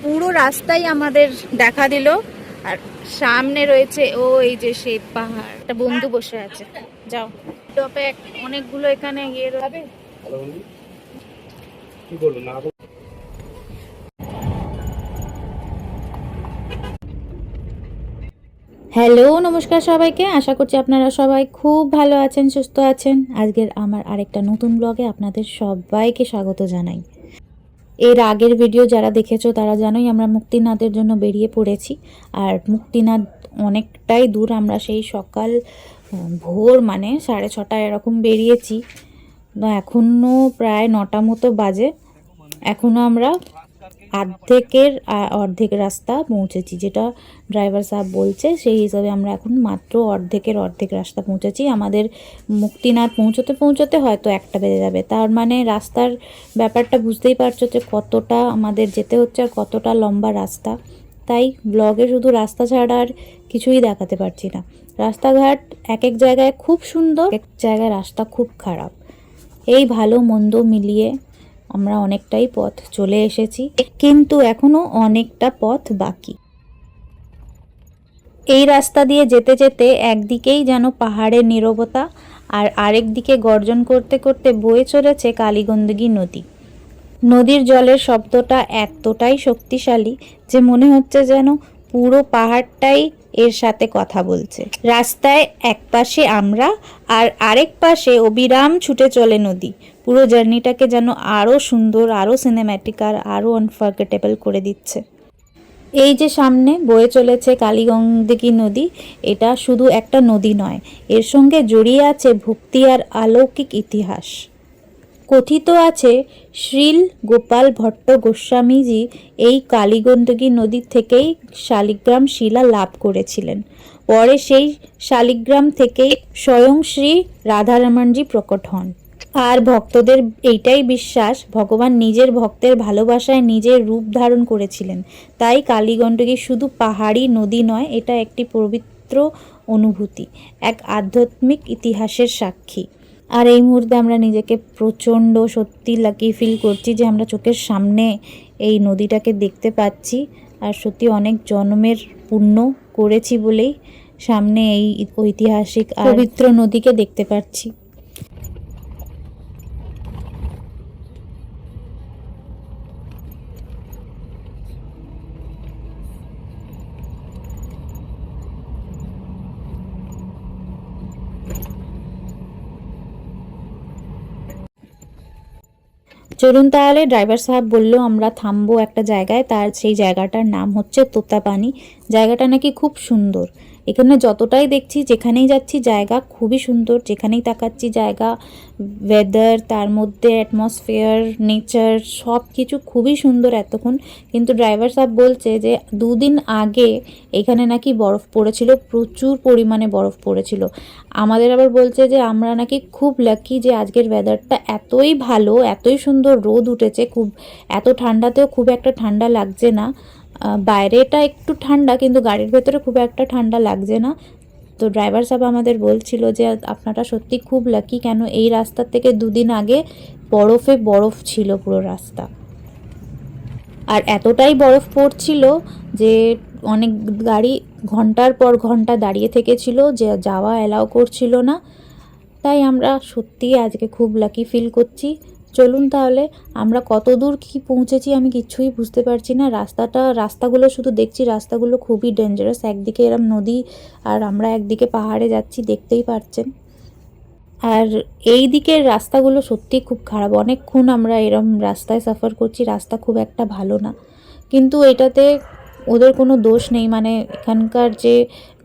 পুরো রাস্তাই আমাদের দেখা দিল। আর সামনে রয়েছে ও এই যে সেই পাহাড়, একটা বন্ধু বসে আছে। যাও টপে অনেকগুলো এখানে ইয়ে রবে। হ্যালো, নমস্কার সবাইকে। আশা করছি আপনারা সবাই খুব ভালো আছেন, সুস্থ আছেন। আজকের আমার আরেকটা নতুন ব্লগে আপনাদের সবাইকে স্বাগত জানাই। এর আগের ভিডিও যারা দেখেছো তারা জানোই আমরা মুক্তিনাথের জন্য বেরিয়ে পড়েছি। আর মুক্তিনাথ অনেকটাই দূর, আমরা সেই সকাল ভোর মানে 6:30 এরকম বেরিয়েছি। এখনও প্রায় 9টা মতো বাজে। এখনও আমরা অর্ধেক রাস্তা পৌঁছেছি, যেটা ড্রাইভার সাহেব বলছে সেই হিসাবে আমরা এখন মাত্র অর্ধেক রাস্তা পৌঁছেছি। আমাদের মুক্তিনাথ পৌঁছতে পৌঁছতে হয়তো 1টা বেজে যাবে। তার মানে রাস্তার ব্যাপারটা বুঝতেই পারছো যে কতটা আমাদের যেতে হচ্ছে আর কতটা লম্বা রাস্তা। তাই ব্লগে শুধু রাস্তা ছাড়া আর কিছুই দেখাতে পারছি না। রাস্তাঘাট এক এক জায়গায় খুব সুন্দর, এক জায়গায় রাস্তা খুব খারাপ। এই ভালো মন্দ মিলিয়ে আমরা অনেকটাই পথ চলে এসেছি, কিন্তু এখনো অনেকটা পথ বাকি। এই রাস্তা দিয়ে যেতে যেতে একদিকেই যেন পাহাড়ের নীরবতা, আর আরেক দিকে গর্জন করতে করতে বয়ে চলেছে কালীগন্ডকী নদী। নদীর জলের শব্দটা এতটাই শক্তিশালী যে মনে হচ্ছে যেন পুরো পাহাড়টাই এর সাথে কথা বলছে। রাস্তায় এক পাশে আমরা আর আরেক পাশে অবিরাম ছুটে চলে নদী। পুরো জার্নিটাকে যেন আরও সুন্দর, আরও সিনেম্যাটিক আর আরও আনফরগেটেবল করে দিচ্ছে। এই যে সামনে বয়ে চলেছে কালীগন্ডকী নদী, এটা শুধু একটা নদী নয়, এর সঙ্গে জড়িয়ে আছে ভক্তি আর অলৌকিক ইতিহাস। কথিত আছে শ্রীল গোপাল ভট্ট গোস্বামীজি এই কালীগন্ডকী নদী থেকেই শালিগ্রাম শিলা লাভ করেছিলেন। পরে সেই শালিগ্রাম থেকেই স্বয়ং শ্রী রাধারমণজি প্রকট হন। আর ভক্তদের এইটাই বিশ্বাস, ভগবান নিজের ভক্তের ভালোবাসায় নিজের রূপ ধারণ করেছিলেন। তাই কালীগন্ডকী শুধু পাহাড়ি নদী নয়, এটা একটি পবিত্র অনুভূতি, এক আধ্যাত্মিক ইতিহাসের সাক্ষী। আর এই মুহূর্তে আমরা নিজেকে প্রচণ্ড সত্যি লাকি ফিল করছি যে আমরা চোখের সামনে এই নদীটাকে দেখতে পাচ্ছি। আর সত্যি অনেক জন্মের পুণ্য করেছি বলেই সামনে এই ঐতিহাসিক আর পবিত্র নদীকে দেখতে পাচ্ছি। চলুন তাহলে, ড্রাইভার সাহেব বললো আমরা থামবো একটা জায়গায়, তার সেই জায়গাটার নাম হচ্ছে তোতাপানি। জায়গাটা নাকি খুব সুন্দর। এখানে যতটাই দেখছি, যেখানেই যাচ্ছি জায়গা খুবই সুন্দর, যেখানেই তাকাচ্ছি জায়গা, ওয়েদার, তার মধ্যে অ্যাটমসফিয়ার, নেচার সব কিছু খুবই সুন্দর এতক্ষণ। কিন্তু ড্রাইভার সাহেব বলছে যে 2 দিন আগে এখানে নাকি বরফ পড়েছিল, প্রচুর পরিমাণে বরফ পড়েছিল। আমাদের আবার বলছে যে আমরা নাকি খুব লাকি যে আজকের ওয়েদারটা এতই ভালো, এতই সুন্দর, রোদ উঠেছে খুব, এত ঠান্ডাতেও খুব একটা ঠান্ডা লাগছে না। বাইরেটা একটু ঠান্ডা, কিন্তু গাড়ির ভেতরে খুব একটা ঠান্ডা লাগছে না। তো ড্রাইভার সাহেব আমাদের বলছিল যে আপনারা সত্যি খুব লাকি, কেন এই রাস্তা থেকে 2 দিন আগে বরফে বরফ ছিল পুরো রাস্তা। আর এতটাই বরফ পড়ছিল যে অনেক গাড়ি ঘন্টার পর ঘন্টা দাঁড়িয়ে থেকেছিল, যে যাওয়া অ্যালাউ করছিল না। তাই আমরা সত্যিই আজকে খুব লাকি ফিল করছি। চলুন তাহলে, আমরা কত দূর কী পৌঁছেছি আমি কিছুই বুঝতে পারছি না। রাস্তাগুলো শুধু দেখছি, রাস্তাগুলো খুবই ডেঞ্জারাস। একদিকে এরম নদী আর আমরা একদিকে পাহাড়ে যাচ্ছি, দেখতেই পারছেন। আর এই দিকের রাস্তাগুলো সত্যি খুব খারাপ। অনেকক্ষণ আমরা এরম রাস্তায় সাফার করছি, রাস্তা খুব একটা ভালো না। কিন্তু এটাতে ওদের কোনো দোষ নেই, মানে এখানকার যে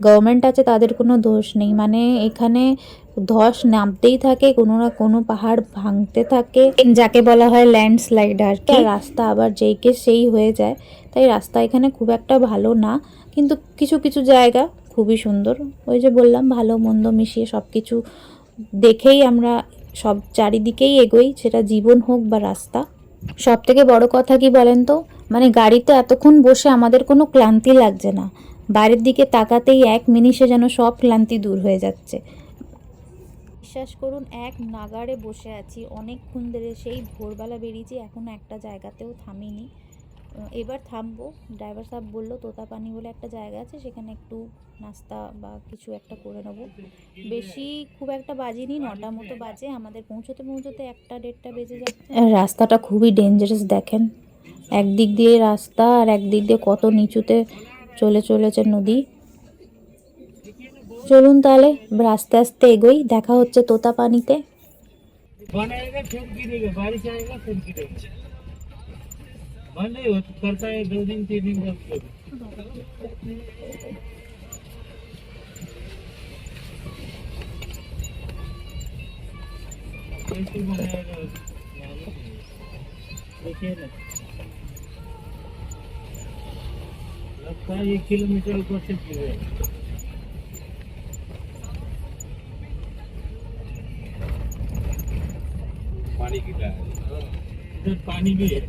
গভর্নমেন্ট আছে তাদের কোনো দোষ নেই। মানে এখানে ধস নামতেই থাকে, কোনো না কোনো পাহাড় ভাঙতে থাকে, যাকে বলা হয় ল্যান্ডস্লাইড আর কি। রাস্তা আবার যেইকে সেই হয়ে যায়, তাই রাস্তা এখানে খুব একটা ভালো না। কিন্তু কিছু কিছু জায়গা খুবই সুন্দর। ওই যে বললাম, ভালো মন্দ মিশিয়ে সব কিছু দেখেই আমরা সব চারিদিকেই এগোই, সেটা জীবন হোক বা রাস্তা। সব থেকে বড় কথা কি বলেন তো, মানে গাড়িতে এতক্ষণ বসে আমাদের কোনো ক্লান্তি লাগছে না। বাইরের দিকে তাকাতেই এক নিমিষে যেন সব ক্লান্তি দূর হয়ে যাচ্ছে। বিশ্বাস করুন, এক নাগাড়ে বসে আছি অনেকক্ষণ ধরে, সেই ভোরবেলা বেরিয়েছি, এখনও একটা জায়গাতেও থামিনি। এবার থামবো। ড্রাইভার সাহেব বললো তোতাপানি বলে একটা জায়গা আছে, সেখানে একটু নাস্তা বা কিছু একটা করে নেবো। বেশি খুব একটা বাজেনি, 9টা মতো বাজে। আমাদের পৌঁছতে পৌঁছতে 1টা 1:30টা বেজে যায়। রাস্তাটা খুবই ডেঞ্জারাস দেখেন, একদিক দিয়ে রাস্তা আর একদিক দিয়ে কত নিচুতে চলে চলেছে নদী। চলুন তাহলে আস্তে আস্তে এগোই, দেখা হচ্ছে তোতাপানিতে। करता है 2 दिन 3 दिन का कैसे बनाएगा देखिए ना, लगता है 1 किलोमीटर ऊपर से गिरे। पानी गिरा है, इधर पानी भी है।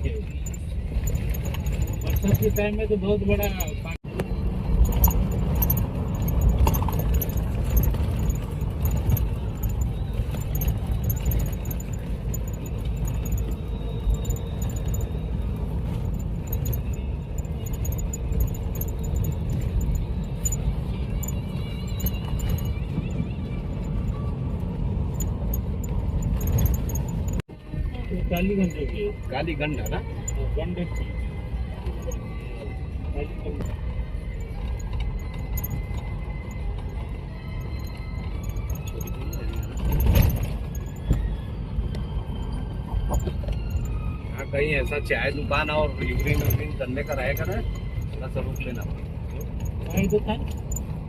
बरसात के टाइम में तो बहुत बड़ा पानी। कालीगंज हो गई, कालीगंज है ना, गंडक की कालीगंज। हाँ, कहीं ऐसा चाय दुकान और यूरिन वूरिन करने का रहेगा ना, थोड़ा सा रुक लेना। चाय दुकान,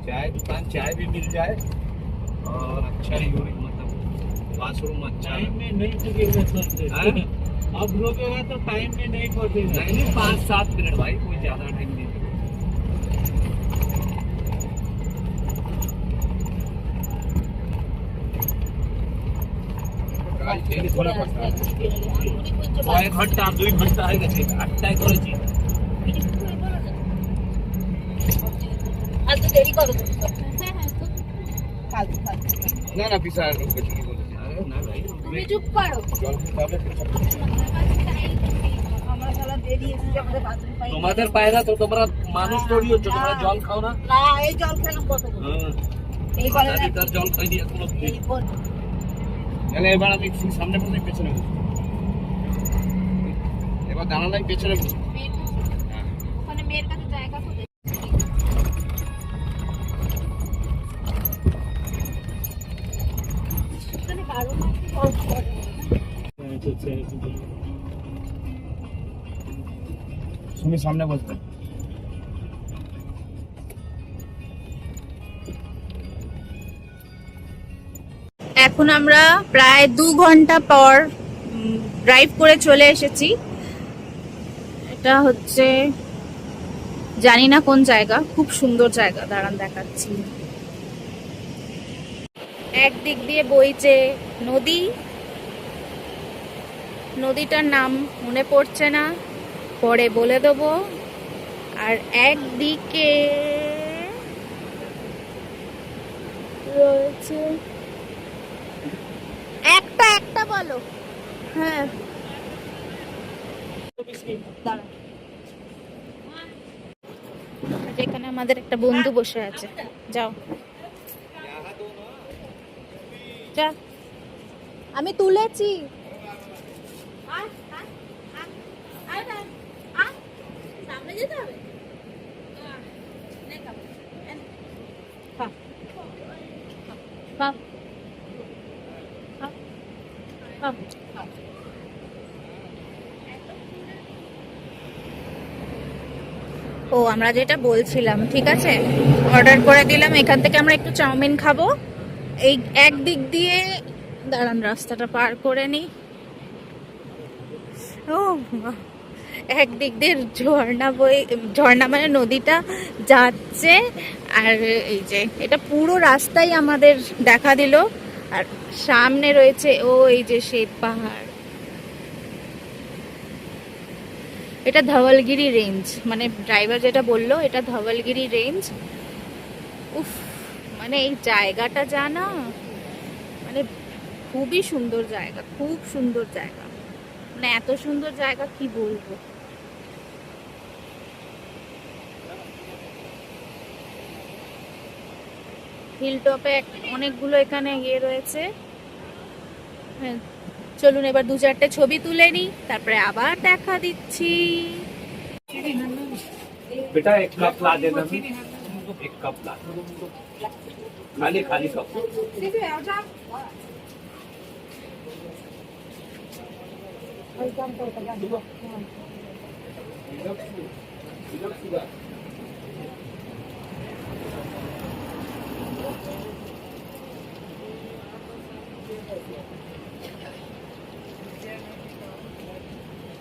चाय दुकान, चाय भी मिल जाए और अच्छा यूरिन मतलब वाशरूम अच्छा। टाइम में नहीं लगेगा सर, अब रोकेगा तो टाइम में नहीं पहुंचेगा। नहीं 5-7 मिनट भाई, कोई ज्यादा टाइम नहीं लगेगा। एक घंटा 2 घंटा হয়ে গেছে, 8টায় করেছি। আজ দেরি করো। হ্যাঁ না না পিছা ঢুকবে ঠিকই বলেছি। আরে না ভাই তুমি চুপ করো। জল খেতে হবে। আমরা শালা দেরি এসেছি, আমাদের বাথরুম পাই। তোমাদের পায়রা তো তোমরা মানুষ তৈরি হচ্ছে, তোমরা জল খাও না। না এই জল খেলাম কত করে। হ্যাঁ এই বলে না লিটার জল খাই দিয়ে কোনো এই বল। তাহলে এবার আমি সামনে বসে পেছনে বসি। এবার দাঁড়া নাই পেছনে বসি। ওখানে মেয়ের কাছে জায়গা কোথায়? ওখানে 12 মাস কল করে। তুমি সামনে বসবে। এখন আমরা প্রায় 2 ঘন্টা পর ড্রাইভ করে চলে এসেছি। এটা হচ্ছে জানি না কোন জায়গা, খুব সুন্দর জায়গা, দাঁড়ান দেখাচ্ছি। একদিক দিয়ে বইছে নদী, নদীটার নাম মনে পড়ছে না, পরে বলে দেবো। আর একদিকে রয়েছে একটা একটা বলো। হ্যাঁ দাঁড়া, এখানে আমাদের একটা বন্ধু বসে আছে, যাও যা, আমি তুলেছি। সামনে যেতে হবে। খা, খা, খা, খা। ও আমরা যেটা বলছিলাম, ঠিক আছে, অর্ডার করে দিলাম। এখান থেকে আমরা একটু চাউমিন খাবো। এই একদিক দিয়ে দাঁড়ান রাস্তাটা পার করে নি। ও একদিক দিয়ে ঝর্ণা বই, ঝর্ণা মানে নদীটা যাচ্ছে। আর এই যে এটা পুরো রাস্তাই আমাদের দেখা দিল। আর সামনে রয়েছে ও এই যে সেই পাহাড়, এটা ধওয়ালগিরি রেঞ্জ, মানে ড্রাইভার যেটা বললো এটা ধওয়ালগিরি রেঞ্জ। উফ, মানে এই জায়গাটা জানা, মানে খুবই সুন্দর জায়গা, খুব সুন্দর জায়গা, মানে এত সুন্দর জায়গা কি বলবো। হিল টপে অনেকগুলো এখানে ইয়ে রয়েছে। হ্যাঁ, চলুন এবার 2-4টে ছবি তুলে নিই, তারপরে আবার দেখা দিচ্ছি। बेटा एक कप ला देना, एक कप ला, खाली खाली कप।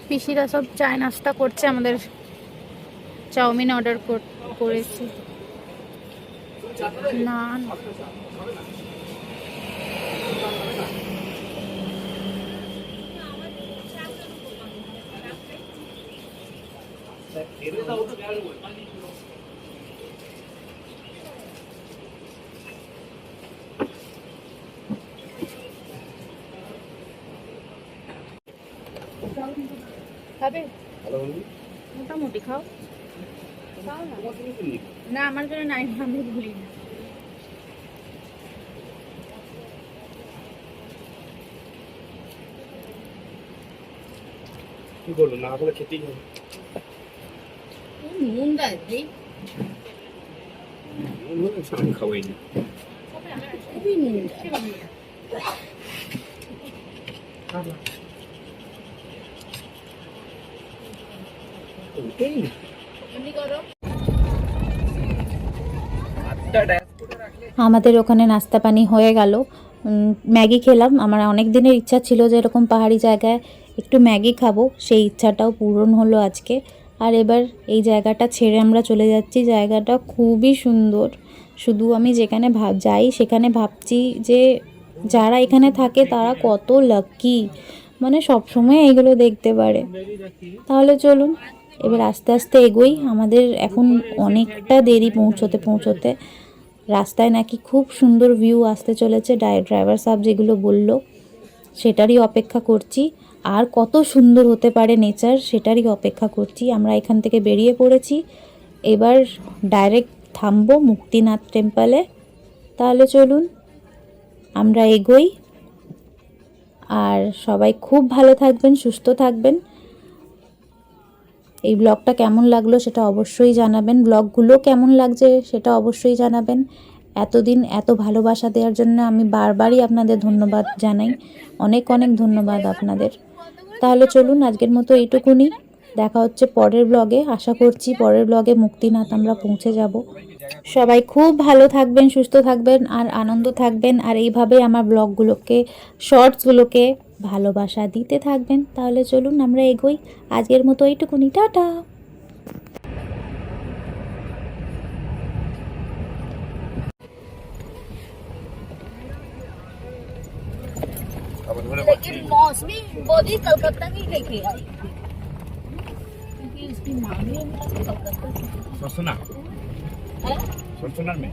পিসিরা সব চায় নাস্তা করছে, আমাদের চাউমিন অর্ডার করেছি। নান, খাবে? মোটামুটি খাও। না আমার জন্য নাই, আমি ভুলি না। কি বলবো, না বলে খেতেই হবে। নুন দেয় দিই, আমি খাওয়াই না। খুবই নুন দেয়। এমনি করো। আমাদের ওখানে নাস্তা পানি হয়ে গেল। ম্যাগি খেলাম। আমার অনেক দিনের ইচ্ছা ছিল যে এরকম পাহাড়ি জায়গায় একটু ম্যাগি খাবো, সেই ইচ্ছাটাও পূরণ হলো আজকে। আর এবার এই জায়গাটা ছেড়ে আমরা চলে যাচ্ছি। জায়গাটা খুবই সুন্দর। শুধু আমি যেখানে যাই সেখানে ভাবছি যে যারা এখানে থাকে তারা কত লাকি, মানে সবসময় এইগুলো দেখতে পারে। তাহলে চলুন এবার আস্তে আস্তে এগোই। আমাদের এখন অনেকটা দেরি পৌঁছতে। রাস্তায় নাকি খুব সুন্দর ভিউ আসতে চলেছে, ড্রাইভার সাহেব যেগুলো বলল সেটারই অপেক্ষা করছি। আর কত সুন্দর হতে পারে নেচার সেটারই অপেক্ষা করছি। আমরা এখান থেকে বেরিয়ে পড়েছি, এবার ডাইরেক্ট থামবো মুক্তিনাথ টেম্পলে। তাহলে চলুন আমরা এগোই। আর সবাই খুব ভালো থাকবেন, সুস্থ থাকবেন। এই ব্লগটা কেমন লাগলো সেটা অবশ্যই জানাবেন, ব্লগগুলো কেমন লাগছে সেটা অবশ্যই জানাবেন। এতদিন এত ভালোবাসা দেওয়ার জন্য আমি বারবারই আপনাদের ধন্যবাদ জানাই। অনেক অনেক ধন্যবাদ আপনাদের। তাহলে চলুন আজকের মতো এইটুকুনি। দেখা হচ্ছে পরের ব্লগে। আশা করছি পরের ব্লগে মুক্তিনাথ আমরা পৌঁছে যাব। সবাই খুব ভালো থাকবেন, সুস্থ থাকবেন আর আনন্দ থাকবেন। আর এইভাবে আমার ব্লগগুলোকে, শর্টসগুলোকে ভালোবাসা দিতে থাকবেন। তাহলে চলুন আমরা এগোই। আজকের মতো এইটুকুনি, টাটা। लेकिन मौसमी बोली कलकत्ता नहीं लेके आई, क्योंकि उसकी मामी है कलकत्ता से। सरसोना, सरसोना में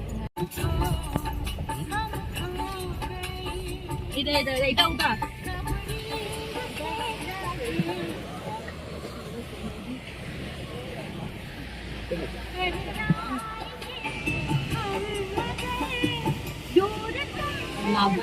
इधर इधर इधर उतार। लाभ